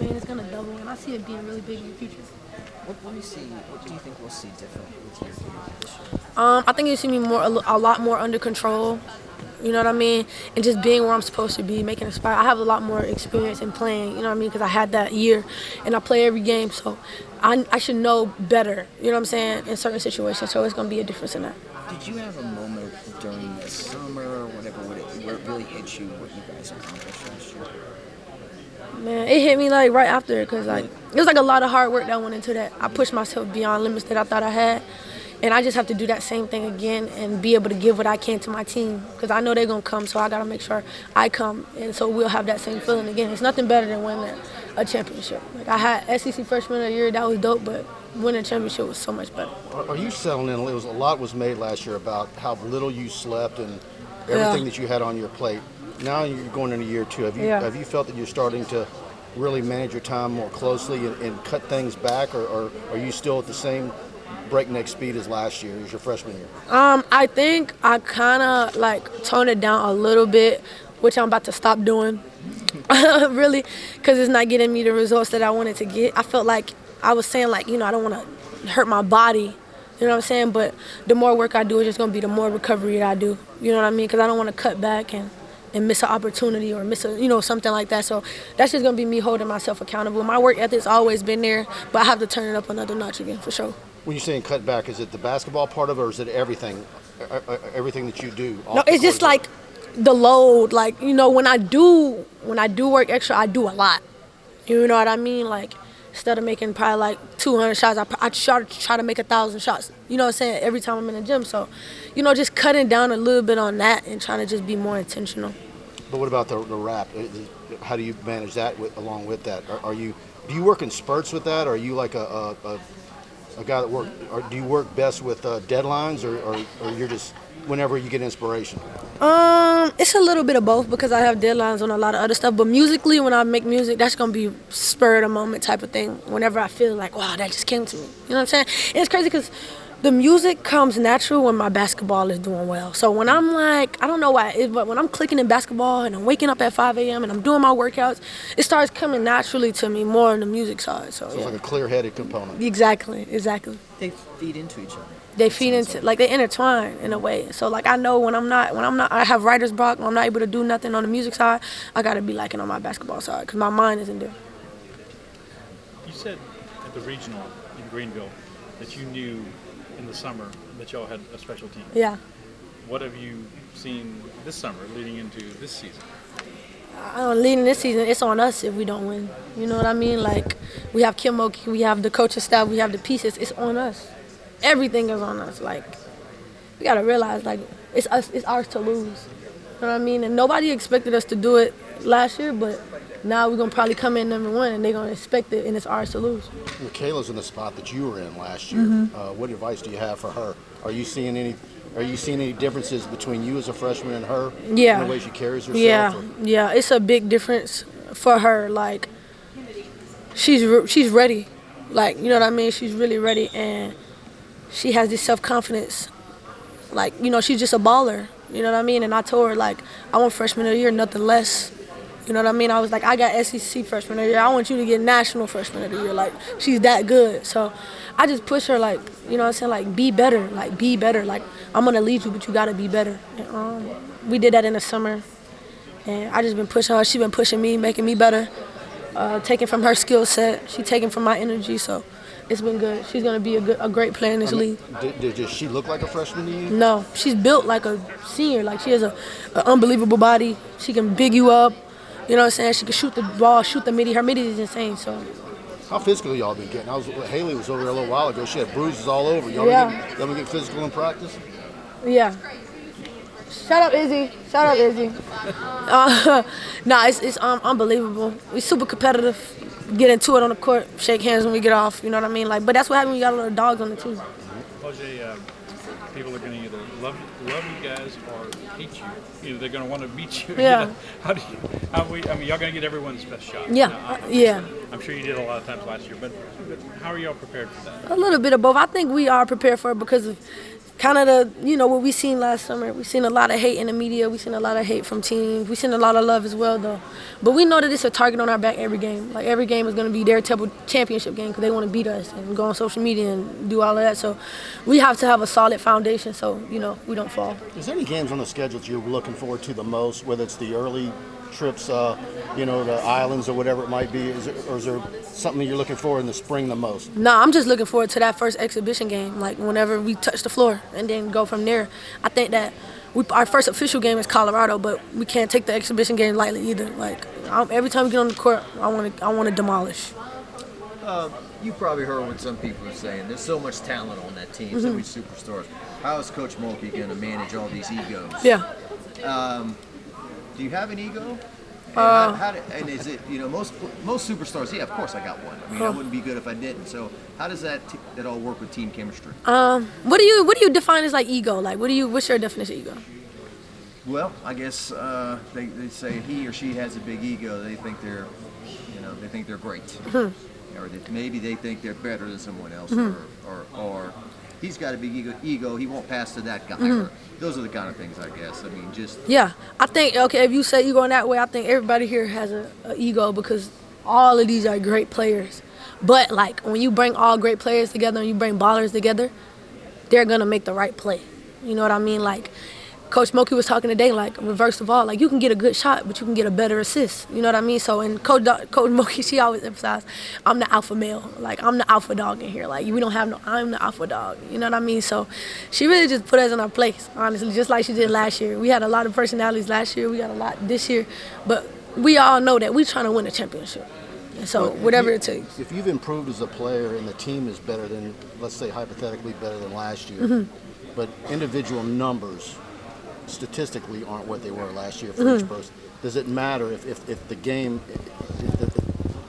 expand, it's gonna double, and I see it being really big in the future. What do you think we'll see different with you this year? I think you see me a lot more under control. You know what I mean? And just being where I'm supposed to be, making a spot. I have a lot more experience in playing, you know what I mean? Because I had that year, and I play every game, so I should know better, you know what I'm saying, in certain situations. So it's going to be a difference in that. Did you have a moment during the summer or whatever where it really hit you what you guys accomplished last year? Man, it hit me like right after, because like it was like a lot of hard work that went into that. I pushed myself beyond limits that I thought I had. And I just have to do that same thing again and be able to give what I can to my team, because I know they're going to come, so I got to make sure I come. And so we'll have that same feeling again. It's nothing better than winning a championship. Like I had SEC freshman of the year, that was dope, but winning a championship was so much better. Are you settling in? A lot was made last year about how little you slept and everything that you had on your plate. Now you're going into year two. Have you felt that you're starting to really manage your time more closely and cut things back, or are you still at the same breakneck speed as last year, as your freshman year? I think I kind of like toned it down a little bit, which I'm about to stop doing, really, because it's not getting me the results that I wanted to get. I felt like I was saying, like, I don't want to hurt my body, you know what I'm saying? But the more work I do, it's just going to be the more recovery that I do, you know what I mean? Because I don't want to cut back and miss an opportunity or miss something like that. So that's just going to be me holding myself accountable. My work ethic's always been there, but I have to turn it up another notch again, for sure. When you're saying cut back, is it the basketball part of it, or is it everything that you do? No, it's just like the load. Like, when I do work extra, I do a lot. You know what I mean? Like, instead of making probably like 200 shots, I try to make 1,000 shots. You know what I'm saying? Every time I'm in the gym. So, just cutting down a little bit on that and trying to just be more intentional. But what about the rap? How do you manage that along with that? Do you work in spurts with that? Or are you like a guy that or do you work best with deadlines, or you're just whenever you get inspiration? It's a little bit of both, because I have deadlines on a lot of other stuff. But musically, when I make music, that's gonna be spur of the moment type of thing. Whenever I feel like, wow, that just came to me. You know what I'm saying? And it's crazy because the music comes natural when my basketball is doing well. So when I'm like, I don't know why, but when I'm clicking in basketball and I'm waking up at 5 a.m. and I'm doing my workouts, it starts coming naturally to me more on the music side. So it's like a clear-headed component. Exactly. They feed into each other. They feed into, like, they intertwine in a way. So like I know when I'm not, I have writer's block, when I'm not able to do nothing on the music side, I gotta be like it on my basketball side, because my mind isn't there. You said at the regional in Greenville that you knew in the summer that y'all had a special team. Yeah. What have you seen this summer leading into this season? Leading this season, it's on us if we don't win. You know what I mean? Like, we have Mulkey, we have the coaching staff, we have the pieces. It's on us. Everything is on us. Like, we gotta realize, like, it's ours to lose. You know what I mean? And nobody expected us to do it last year, but now we're gonna probably come in number one, and they're gonna expect it, and it's ours to lose. Michaela's in the spot that you were in last year. What advice do you have for her? Are you seeing any differences between you as a freshman and her? Yeah. In the way she carries herself? Yeah. It's a big difference for her. Like, she's ready. Like, you know what I mean? She's really ready, and she has this self-confidence. Like, she's just a baller. You know what I mean? And I told her, like, I want freshman of the year, nothing less. You know what I mean? I was like, I got SEC freshman of the year. I want you to get national freshman of the year. Like, she's that good. So I just push her, like, you know what I'm saying? Like, be better. Like, be better. Like, I'm going to lead you, but you got to be better. And, we did that in the summer. And I just been pushing her. She been pushing me, making me better. Taking from her skill set. She taking from my energy. So it's been good. She's going to be a great player in this league. Does she look like a freshman to you? No. She's built like a senior. Like, she has an unbelievable body. She can big you up. You know what I'm saying? She can shoot the ball, shoot the midi. Her midi is insane. So, how physical y'all been getting? Haley was over there a little while ago. She had bruises all over. Y'all been get physical in practice? Yeah. Shout out Izzy. Nah, it's unbelievable. We super competitive. Get into it on the court. Shake hands when we get off. You know what I mean? Like, but that's what happens when you got a little dogs on the team. Flau'jae, people are going to either love you guys or hate you. Either they're going to want to beat you. Yeah. Y'all going to get everyone's best shot. Yeah. Yeah. I'm sure you did a lot of times last year, but how are y'all prepared for that? A little bit of both. I think we are prepared for it because of kind of what we seen last summer. We seen a lot of hate in the media. We seen a lot of hate from teams. We seen a lot of love as well, though. But we know that it's a target on our back every game. Like, every game is going to be their championship game because they want to beat us and go on social media and do all of that. So we have to have a solid foundation so, we don't fall. Is there any games on the schedule that you're looking forward to the most, whether it's the early trips, the islands or whatever it might be? Or is there something you're looking for in the spring the most? No, I'm just looking forward to that first exhibition game, like whenever we touch the floor, and then go from there. I think that our first official game is Colorado, but we can't take the exhibition game lightly either. Like, every time we get on the court, I want to demolish. You probably heard what some people are saying. There's so much talent on that team, so many superstars. How is Coach Mulkey going to manage all these egos? Yeah. Do you have an ego? And is it, most superstars? Yeah, of course I got one. I mean, I wouldn't be good if I didn't. So how does that all work with team chemistry? What do you define as like ego? Like, what's your definition of ego? Well, I guess they say he or she has a big ego. They think they're, they think they're great, or maybe they think they're better than someone else, or he's got a big ego. He won't pass to that guy. Or, those are the kind of things, I guess. I mean, just yeah. I think if you say ego in that way, I think everybody here has a ego because all of these are great players. But like when you bring all great players together and you bring ballers together, they're gonna make the right play. You know what I mean? Like Coach Mulkey was talking today, like reverse the ball. Like you can get a good shot, but you can get a better assist. You know what I mean? So, and Coach Mulkey, she always emphasized, I'm the alpha male. Like I'm the alpha dog in here. Like we don't have I'm the alpha dog. You know what I mean? So, she really just put us in our place, honestly, just like she did last year. We had a lot of personalities last year. We got a lot this year, but we all know that we're trying to win a championship. And so, whatever it takes. If you've improved as a player and the team is better than, let's say hypothetically better than last year, but individual numbers statistically aren't what they were last year for each person. Does it matter if the game,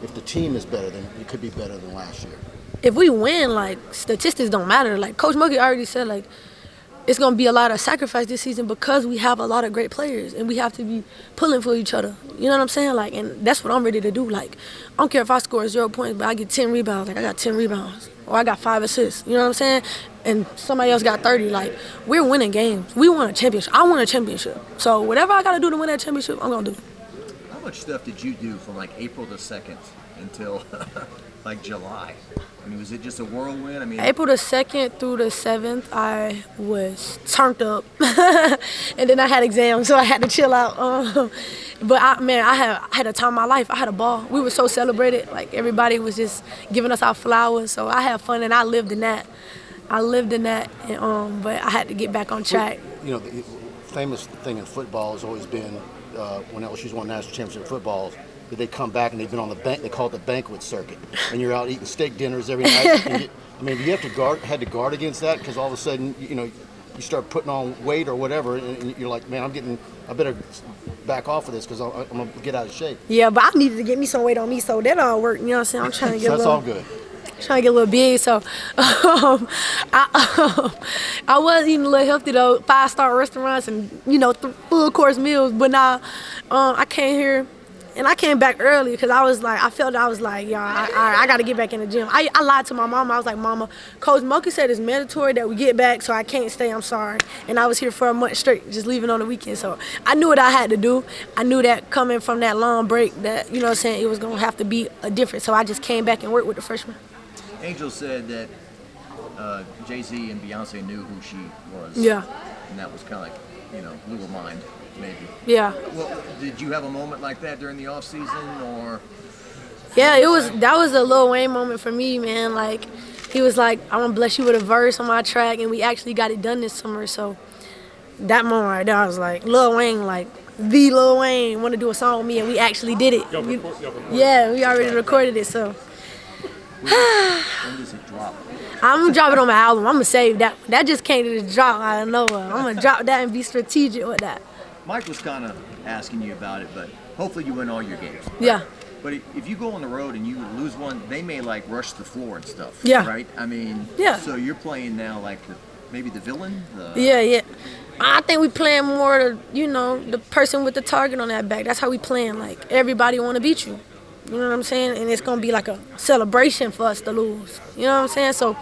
if the team is better, then it could be better than last year? If we win, like, statistics don't matter. Like, Coach Mulkey already said, like, it's going to be a lot of sacrifice this season because we have a lot of great players and we have to be pulling for each other. You know what I'm saying? Like, and that's what I'm ready to do. Like, I don't care if I score 0 points, but I get 10 rebounds. Like, I got 10 rebounds. Or I got 5 assists. You know what I'm saying? And somebody else got 30. Like, we're winning games. We won a championship. I won a championship. So whatever I got to do to win that championship, I'm going to do. How much stuff did you do from like April the 2nd until like July? I mean, was it just a whirlwind? I mean, April the 2nd through the 7th, I was turned up. And then I had exams, so I had to chill out. But I had a time of my life. I had a ball. We were so celebrated. Like, everybody was just giving us our flowers. So I had fun, and I lived in that. And, but I had to get back on track. The famous thing in football has always been when LSU's won national championship football, that they come back and they've been on they call it the banquet circuit, and you're out eating steak dinners every night. Do you have to had to guard against that because all of a sudden, you start putting on weight or whatever, and you're like, man, I better back off of this because I'm gonna get out of shape. Yeah, but I needed to get me some weight on me, so that all worked. You know what I'm saying? I'm trying to get so that's all good. Trying to get a little big, so I was eating a little healthy though, 5-star restaurants and full course meals. But now I came here and I came back early because I got to get back in the gym. I lied to my mama. I was like, Mama, Coach Mulkey said it's mandatory that we get back, so I can't stay. I'm sorry. And I was here for a month straight, just leaving on the weekend. So I knew what I had to do. I knew that coming from that long break, that it was gonna have to be a difference. So I just came back and worked with the freshmen. Angel said that Jay-Z and Beyonce knew who she was. Yeah. And that was kind of like, blew her mind, maybe. Yeah. Well, did you have a moment like that during the off season, or? Yeah, that was a Lil Wayne moment for me, man. Like, he was like, I'm gonna bless you with a verse on my track, and we actually got it done this summer. So that moment right there, I was like, Lil Wayne, like, the Lil Wayne, want to do a song with me, and we actually did it. Yeah, we already recorded it, so. When does it drop? I'm gonna drop it on my album. I'm gonna save that. That just came to just drop out of nowhere. I'm gonna drop that and be strategic with that. Mike was kind of asking you about it, but hopefully you win all your games. Right? Yeah. But if you go on the road and you lose one, they may like rush the floor and stuff. Yeah. Right? I mean, yeah. So you're playing now like maybe the villain? Yeah. I think we playing more the person with the target on that back. That's how we playing. Like, everybody want to beat you. You know what I'm saying? And it's going to be like a celebration for us to lose. You know what I'm saying? So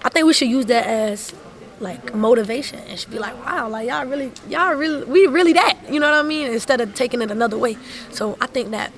I think we should use that as like motivation, and she'd be like, wow, like we really that, you know what I mean? Instead of taking it another way. So I think that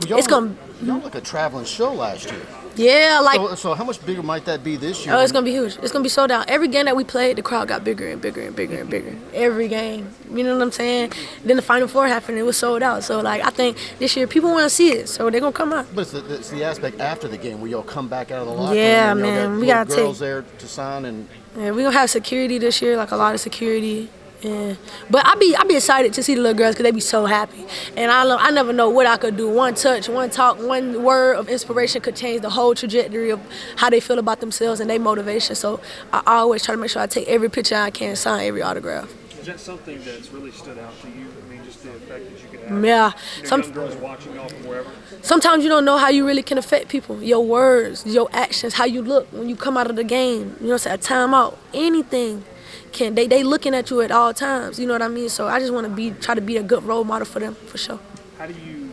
it's gonna. Y'all like a traveling show last year. Yeah, like. So how much bigger might that be this year? Oh, it's gonna be huge. It's gonna be sold out. Every game that we played, the crowd got bigger and bigger and bigger and bigger. Every game, you know what I'm saying? Then the Final Four happened, it was sold out. So like, I think this year people want to see it, so they're gonna come out. But it's the aspect after the game where y'all come back out of the locker room. Yeah, and man, we got gotta girls take. there to sign and. Yeah, we gonna have security this year, like a lot of security. Yeah. But I be excited to see the little girls because they be so happy. And I never know what I could do. One touch, one talk, one word of inspiration could change the whole trajectory of how they feel about themselves and their motivation. So I always try to make sure I take every picture I can, sign every autograph. Is that something that's really stood out to you? I mean, just the effect that you can have? Yeah. Young girls watching y'all from wherever? Sometimes you don't know how you really can affect people. Your words, your actions, how you look when you come out of the game. You know what I'm saying? A timeout, anything. They looking at you at all times, you know what I mean? So I just want to try to be a good role model for them, for sure. How do you